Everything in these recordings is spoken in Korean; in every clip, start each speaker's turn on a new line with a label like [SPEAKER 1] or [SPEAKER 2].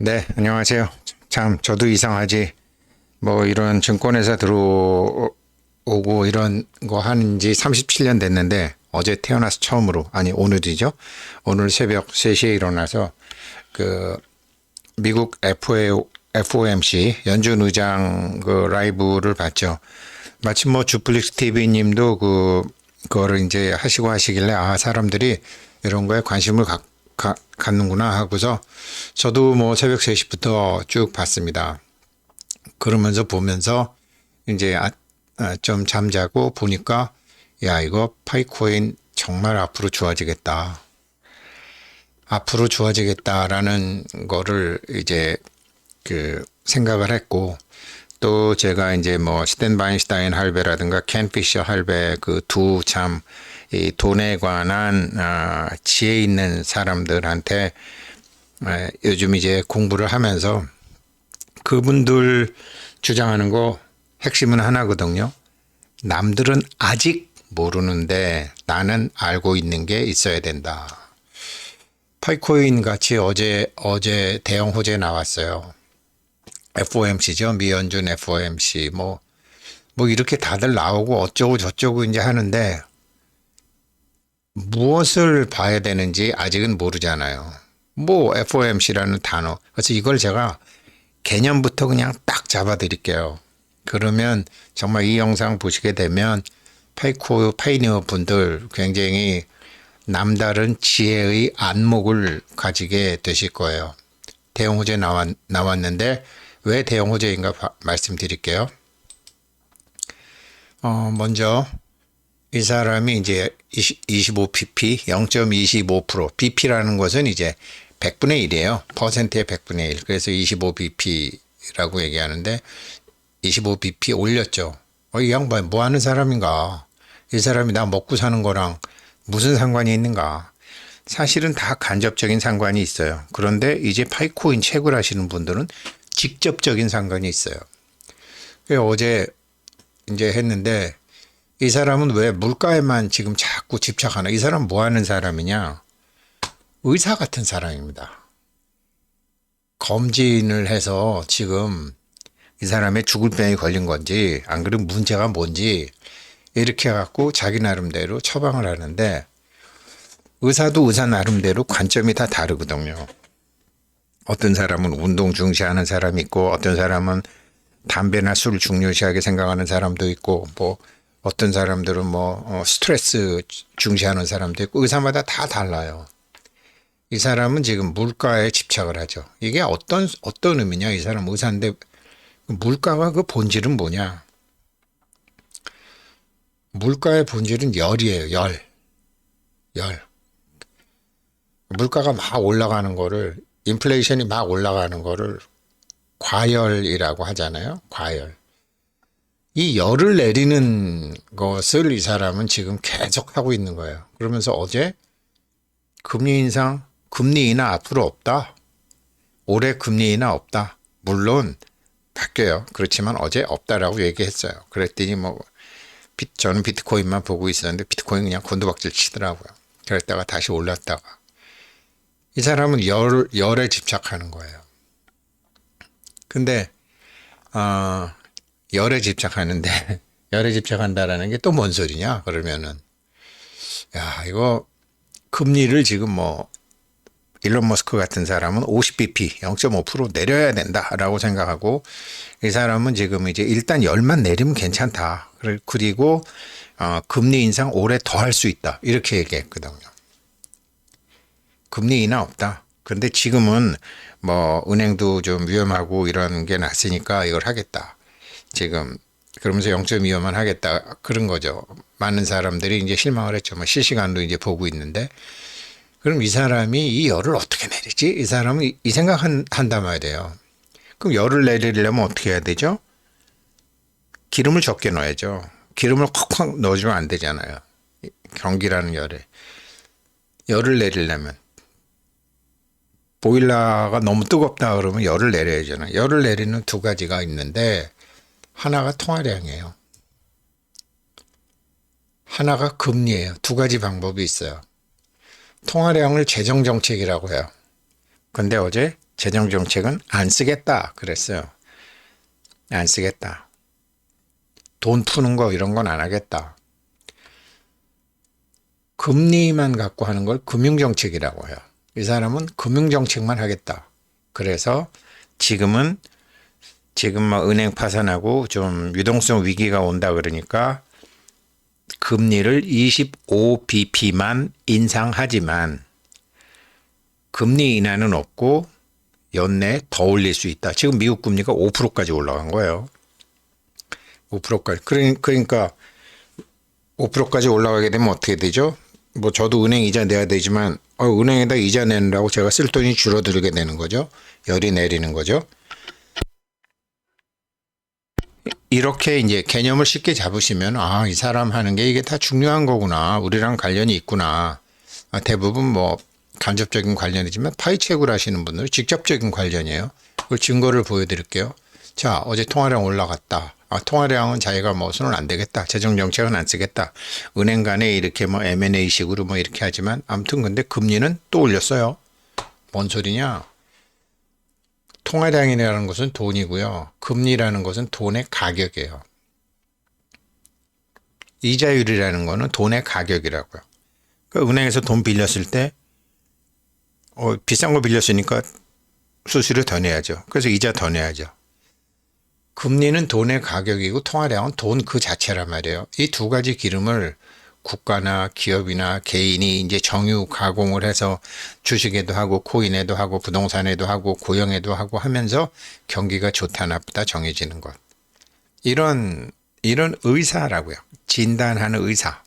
[SPEAKER 1] 네, 안녕하세요. 참, 저도 이상하지. 뭐, 이런 증권회사 들어오고 이런 거 하는 지 37년 됐는데, 어제 태어나서 처음으로, 아니, 오늘이죠? 오늘 새벽 3시에 일어나서, 그, 미국 FOMC, 연준 의장 그 라이브를 봤죠. 마침 뭐, 주플릭스 TV 님도 그거를 이제 하시고 하시길래, 아, 사람들이 이런 거에 관심을 갖는구나 하고서 저도 뭐 새벽 3시부터 쭉 봤습니다. 그러면서 보면서 이제 좀 잠자고 보니까 야, 이거 파이코인 정말 앞으로 좋아지겠다. 앞으로 좋아지겠다라는 거를 이제 그 생각을 했고, 또 제가 이제 뭐 스탠 바인슈타인 할배라든가 켄 피셔 할배 그 두 참 이 돈에 관한 지혜 있는 사람들한테 요즘 이제 공부를 하면서 그분들 주장하는 거 핵심은 하나거든요. 남들은 아직 모르는데 나는 알고 있는 게 있어야 된다. 파이코인 같이 어제 대형 호재 나왔어요. FOMC죠. 미연준 FOMC. 뭐 이렇게 다들 나오고 어쩌고 저쩌고 이제 하는데 무엇을 봐야 되는지 아직은 모르잖아요. 뭐 FOMC라는 단어. 그래서 이걸 제가 개념부터 그냥 딱 잡아 드릴게요. 그러면 정말 이 영상 보시게 되면 파이니어 분들 굉장히 남다른 지혜의 안목을 가지게 되실 거예요. 대형 호재 나왔는데 왜 대형 호재인가 말씀드릴게요. 먼저 이 사람이 이제 25pp, 0.25%, bp라는 것은 이제 100분의 1이에요. 퍼센트의 100분의 1. 그래서 25bp라고 얘기하는데 25bp 올렸죠. 이 양반 뭐 하는 사람인가? 이 사람이 나 먹고 사는 거랑 무슨 상관이 있는가? 사실은 다 간접적인 상관이 있어요. 그런데 이제 파이코인 채굴 하시는 분들은 직접적인 상관이 있어요. 어제 이제 했는데 이 사람은 왜 물가에만 지금 자꾸 집착하나? 이 사람 뭐 하는 사람이냐? 의사 같은 사람입니다. 검진을 해서 지금 이 사람의 죽을 병이 걸린 건지, 안 그러면 문제가 뭔지, 이렇게 해갖고 자기 나름대로 처방을 하는데, 의사도 의사 나름대로 관점이 다 다르거든요. 어떤 사람은 운동 중시하는 사람이 있고, 어떤 사람은 담배나 술을 중요시하게 생각하는 사람도 있고, 뭐, 어떤 사람들은 스트레스 중시하는 사람도 있고 의사마다 다 달라요. 이 사람은 지금 물가에 집착을 하죠. 이게 어떤 의미냐? 이 사람 의사인데 물가가 그 본질은 뭐냐? 물가의 본질은 열이에요. 열. 물가가 막 올라가는 거를 인플레이션이 막 올라가는 거를 과열이라고 하잖아요. 과열. 이 열을 내리는 것을 이 사람은 지금 계속 하고 있는 거예요. 그러면서 어제 금리 인상, 금리 인하 앞으로 없다. 올해 금리 인하 없다. 물론 바뀌어요. 그렇지만 어제 없다라고 얘기했어요. 그랬더니 저는 비트코인만 보고 있었는데 비트코인 그냥 곤두박질 치더라고요. 그랬다가 다시 올랐다가. 이 사람은 열에 집착하는 거예요. 근데 열에 집착하는데 열에 집착한다라는 게 또 뭔 소리냐? 그러면은 야, 이거 금리를 지금 일론 머스크 같은 사람은 50bp, 0.5% 내려야 된다라고 생각하고 이 사람은 지금 이제 일단 열만 내리면 괜찮다. 그리고 금리 인상 올해 더 할 수 있다. 이렇게 얘기했거든요. 금리 인하 없다. 근데 지금은 은행도 좀 위험하고 이런 게 났으니까 이걸 하겠다. 지금 그러면서 0.25만 하겠다 그런 거죠. 많은 사람들이 이제 실망을 했죠. 실시간도 이제 보고 있는데 그럼 이 사람이 이 열을 어떻게 내리지? 이 사람은 이 생각 한단 말이에요. 그럼 열을 내리려면 어떻게 해야 되죠? 기름을 적게 넣어야죠. 기름을 콱콱 넣어주면 안 되잖아요. 경기라는 열을 내리려면 보일러가 너무 뜨겁다 그러면 열을 내려야잖아요. 열을 내리는 두 가지가 있는데 하나가 통화량이에요. 하나가 금리예요. 두 가지 방법이 있어요. 통화량을 재정정책이라고 해요. 근데 어제 재정 정책은 안 쓰겠다 그랬어요. 안 쓰겠다. 돈 푸는 거 이런 건 안 하겠다. 금리만 갖고 하는 걸 금융정책이라고 해요. 이 사람은 금융정책만 하겠다. 그래서 지금 뭐 은행 파산하고 좀 유동성 위기가 온다 그러니까 금리를 25bp만 인상하지만 금리 인하는 없고 연내 더 올릴 수 있다. 지금 미국 금리가 5%까지 올라간 거예요. 5%까지. 그러니까 5%까지 올라가게 되면 어떻게 되죠? 뭐 저도 은행 이자 내야 되지만 은행에다 이자 내느라고 제가 쓸 돈이 줄어들게 되는 거죠. 열이 내리는 거죠. 이렇게 이제 개념을 쉽게 잡으시면 이 사람 하는 게 이게 다 중요한 거구나. 우리랑 관련이 있구나. 대부분 뭐 간접적인 관련이지만 파이체크를 하시는 분들은 직접적인 관련이에요. 그걸 증거를 보여드릴게요. 자, 어제 통화량 올라갔다. 통화량은 자기가 뭐 손은 안 대겠다. 재정정책은 안 쓰겠다. 은행 간에 이렇게 뭐 M&A식으로 뭐 이렇게 하지만 아무튼 근데 금리는 또 올렸어요. 뭔 소리냐? 통화량이라는 것은 돈이고요. 금리라는 것은 돈의 가격이에요. 이자율이라는 것은 돈의 가격이라고요. 그러니까 은행에서 돈 빌렸을 때 비싼 거 빌렸으니까 수수료 더 내야죠. 그래서 이자 더 내야죠. 금리는 돈의 가격이고 통화량은 돈 그 자체란 말이에요. 이 두 가지 기름을 국가나 기업이나 개인이 이제 정유 가공을 해서 주식에도 하고 코인에도 하고 부동산에도 하고 고용에도 하고 하면서 경기가 좋다 나쁘다 정해지는 것. 이런 의사라고요. 진단하는 의사.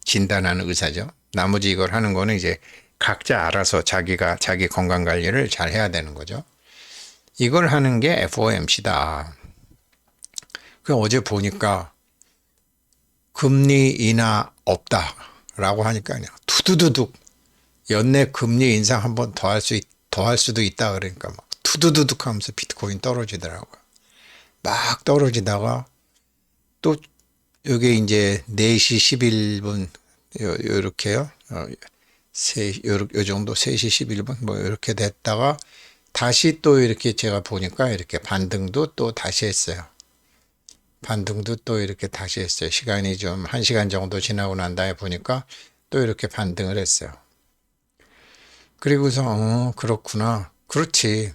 [SPEAKER 1] 진단하는 의사죠. 나머지 이걸 하는 거는 이제 각자 알아서 자기가 자기 건강 관리를 잘 해야 되는 거죠. 이걸 하는 게 FOMC다. 그 어제 보니까 금리 인하 없다라고 하니까 그냥 두두두둑 연내 금리 인상 한 번 더 할 수도 있다 그러니까 막 두두두둑 하면서 비트코인 떨어지더라고요. 막 떨어지다가 또 여기 이제 4시 11분 요렇게요. 요 정도 3시 11분 뭐 이렇게 됐다가 다시 또 이렇게 제가 보니까 이렇게 반등도 또 다시 했어요. 반등도 또 이렇게 다시 했어요. 시간이 좀 1시간 정도 지나고 난 다음에 보니까 또 이렇게 반등을 했어요. 그리고서 그렇구나. 그렇지.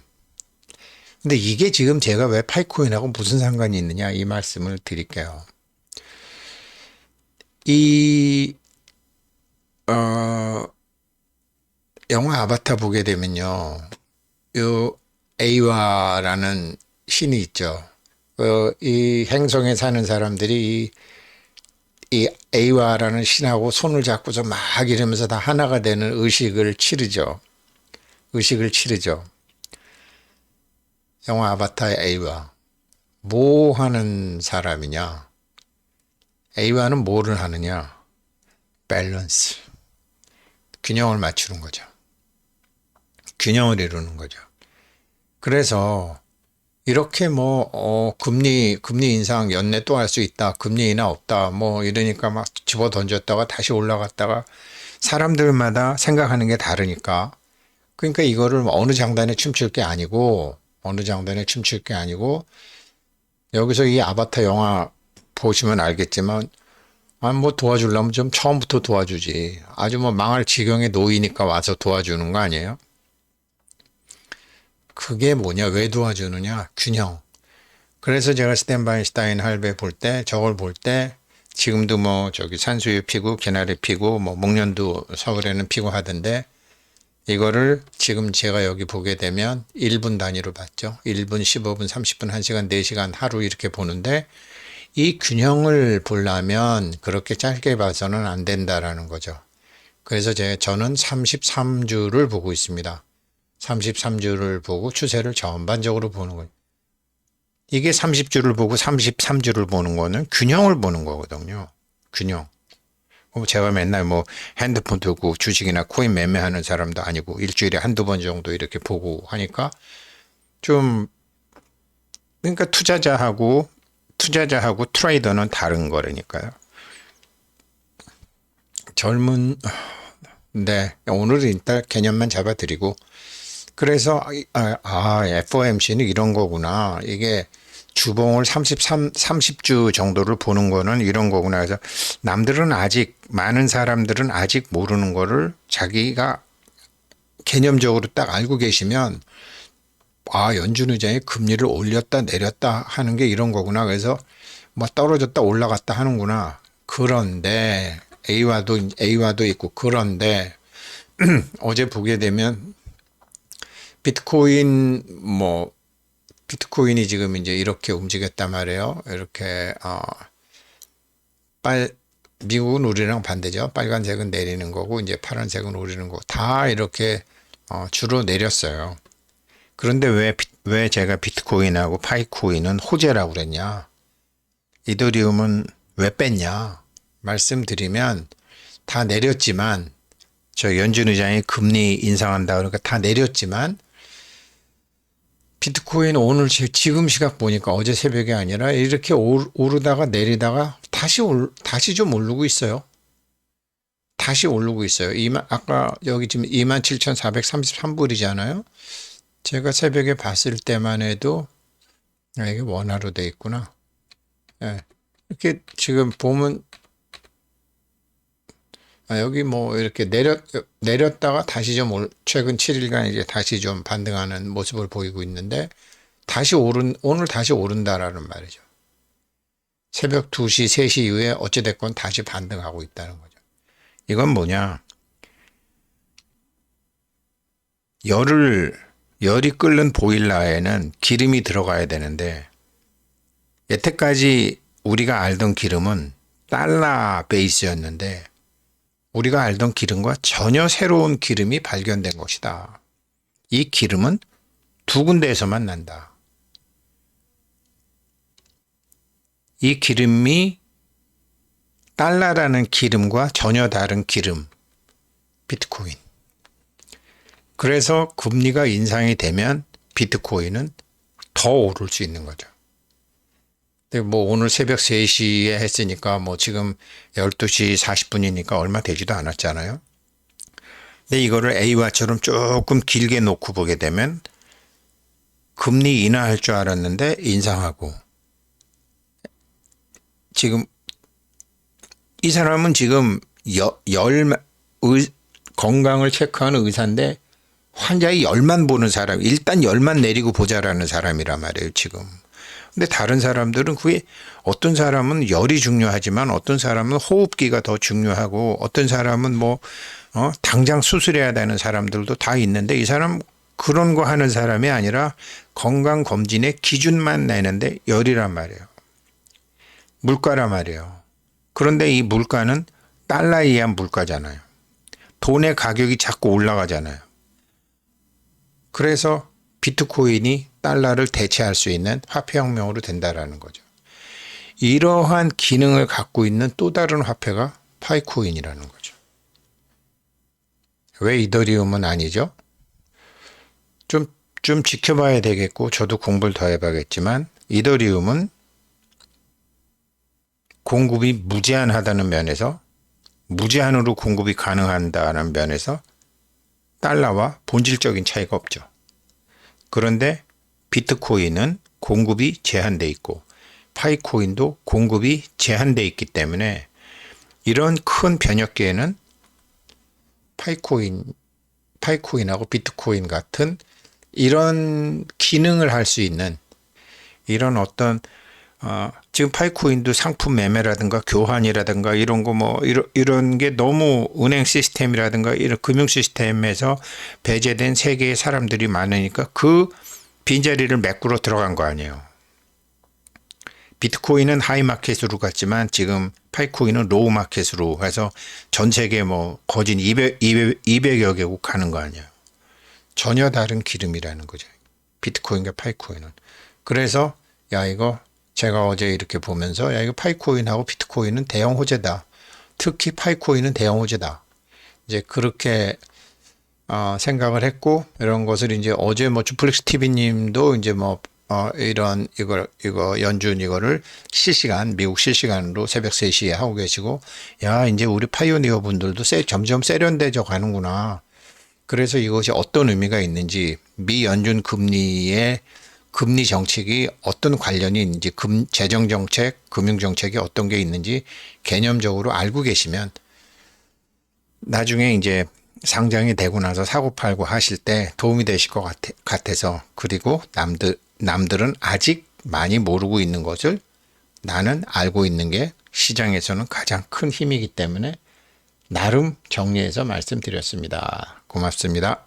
[SPEAKER 1] 근데 이게 지금 제가 왜 파이코인하고 무슨 상관이 있느냐 이 말씀을 드릴게요. 이 영화 아바타 보게 되면요. 요 에이와라는 신이 있죠. 이 행성에 사는 사람들이 이 에이와라는 신하고 손을 잡고서 막 이러면서 다 하나가 되는 의식을 치르죠. 의식을 치르죠. 영화 아바타의 에이와. 뭐 하는 사람이냐? 에이와는 뭐를 하느냐? 밸런스. 균형을 맞추는 거죠. 균형을 이루는 거죠. 그래서 이렇게 뭐 금리 인상 연내 또 할 수 있다. 금리 인하 없다. 뭐 이러니까 막 집어 던졌다가 다시 올라갔다가 사람들마다 생각하는 게 다르니까 그러니까 이거를 어느 장단에 춤출 게 아니고 여기서 이 아바타 영화 보시면 알겠지만 뭐 도와주려면 좀 처음부터 도와주지. 아주 뭐 망할 지경에 놓이니까 와서 도와주는 거 아니에요? 그게 뭐냐? 왜 도와주느냐? 균형. 그래서 제가 스탠바인슈타인 할배 볼 때, 저걸 볼 때, 지금도 뭐 저기 산수유 피고, 개나리 피고, 뭐 목련도 서울에는 피고 하던데, 이거를 지금 제가 여기 보게 되면 1분 단위로 봤죠. 1분, 15분, 30분, 1시간, 4시간 하루 이렇게 보는데, 이 균형을 보려면 그렇게 짧게 봐서는 안 된다라는 거죠. 그래서 저는 33주를 보고 있습니다. 33주를 보고 추세를 전반적으로 보는 거예요. 이게 30주를 보고 33주를 보는 거는 균형을 보는 거거든요. 균형. 제가 맨날 뭐 핸드폰 들고 주식이나 코인 매매하는 사람도 아니고 일주일에 한두 번 정도 이렇게 보고 하니까 좀 그러니까 투자자하고 트레이더는 다른 거라니까요. 네, 오늘은 일단 개념만 잡아드리고 그래서 FOMC는 이런 거구나. 이게 주봉을 30주 정도를 보는 거는 이런 거구나. 그래서 남들은 아직, 많은 사람들은 아직 모르는 거를 자기가 개념적으로 딱 알고 계시면, 연준 의장이 금리를 올렸다 내렸다 하는 게 이런 거구나. 그래서 뭐 떨어졌다 올라갔다 하는구나. 그런데 A와도 있고, 그런데 어제 보게 되면 비트코인이 지금 이제 이렇게 움직였단 말이에요. 이렇게 미국은 우리랑 반대죠. 빨간색은 내리는 거고 이제 파란색은 오르는 거고 다 이렇게 주로 내렸어요. 그런데 왜 제가 비트코인하고 파이코인은 호재라고 그랬냐? 이더리움은 왜 뺐냐? 말씀드리면 다 내렸지만, 저 연준 의장이 금리 인상한다 그러니까 다 내렸지만, 비트코인 오늘 지금 시각 보니까 어제 새벽이 아니라 이렇게 오르다가 내리다가 다시 좀 오르고 있어요. 다시 오르고 있어요. 아까 여기 지금 27,433불이잖아요. 제가 새벽에 봤을 때만 해도, 이게 원화로 돼 있구나. 예. 이렇게 지금 보면, 여기 뭐 이렇게 내렸다가 다시 좀 최근 7일간 이제 다시 좀 반등하는 모습을 보이고 있는데, 오늘 다시 오른다라는 말이죠. 새벽 2시, 3시 이후에 어찌됐건 다시 반등하고 있다는 거죠. 이건 뭐냐? 열이 끓는 보일러에는 기름이 들어가야 되는데, 여태까지 우리가 알던 기름은 달러 베이스였는데, 우리가 알던 기름과 전혀 새로운 기름이 발견된 것이다. 이 기름은 두 군데에서만 난다. 이 기름이 달러라는 기름과 전혀 다른 기름, 비트코인. 그래서 금리가 인상이 되면 비트코인은 더 오를 수 있는 거죠. 근데 뭐 오늘 새벽 3시에 했으니까 뭐 지금 12시 40분이니까 얼마 되지도 않았잖아요. 근데 이거를 A와처럼 조금 길게 놓고 보게 되면 금리 인하할 줄 알았는데 인상하고, 지금 이 사람은 지금 건강을 체크하는 의사인데 환자의 열만 보는 사람, 일단 열만 내리고 보자라는 사람이란 말이에요, 지금. 근데 다른 사람들은 어떤 사람은 열이 중요하지만 어떤 사람은 호흡기가 더 중요하고 어떤 사람은 당장 수술해야 되는 사람들도 다 있는데, 이 사람 그런 거 하는 사람이 아니라 건강검진의 기준만 내는데 열이란 말이에요. 물가란 말이에요. 그런데 이 물가는 달러에 의한 물가잖아요. 돈의 가격이 자꾸 올라가잖아요. 그래서 비트코인이 달러를 대체할 수 있는 화폐혁명으로 된다라는 거죠. 이러한 기능을 갖고 있는 또 다른 화폐가 파이코인이라는 거죠. 왜 이더리움은 아니죠? 좀 지켜봐야 되겠고 저도 공부를 더 해봐야겠지만, 이더리움은 공급이 무제한하다는 면에서, 무제한으로 공급이 가능하다는 면에서 달러와 본질적인 차이가 없죠. 그런데 비트코인은 공급이 제한돼 있고 파이코인도 공급이 제한돼 있기 때문에 이런 큰 변혁기에는 파이코인하고 비트코인 같은 이런 기능을 할 수 있는 이런 어떤 지금 파이코인도 상품 매매라든가 교환이라든가 이런 거 이런 게 너무 은행 시스템이라든가 이런 금융 시스템에서 배제된 세계의 사람들이 많으니까 그 빈자리를 메꾸러 들어간 거 아니에요. 비트코인은 하이마켓으로 갔지만 지금 파이코인은 로우마켓으로 해서 전 세계 거진 200여 개국 가는 거 아니에요. 전혀 다른 기름이라는 거죠. 비트코인과 파이코인은. 그래서 이거 제가 어제 이렇게 보면서 이거 파이코인하고 비트코인은 대형 호재다. 특히 파이코인은 대형 호재다. 이제 그렇게 생각을 했고, 이런 것을 이제 어제 주플렉스 TV님도 이제 이거 연준 이거를 미국 실시간으로 새벽 3시에 하고 계시고, 이제 우리 파이오니어 분들도 점점 세련돼져 가는구나. 그래서 이것이 어떤 의미가 있는지, 미 연준 금리의 금리 정책이 어떤 관련이 있는지, 재정 정책, 금융 정책이 어떤 게 있는지 개념적으로 알고 계시면 나중에 이제 상장이 되고 나서 사고 팔고 하실 때 도움이 되실 것 같아서, 그리고 남들은 아직 많이 모르고 있는 것을 나는 알고 있는 게 시장에서는 가장 큰 힘이기 때문에 나름 정리해서 말씀드렸습니다. 고맙습니다.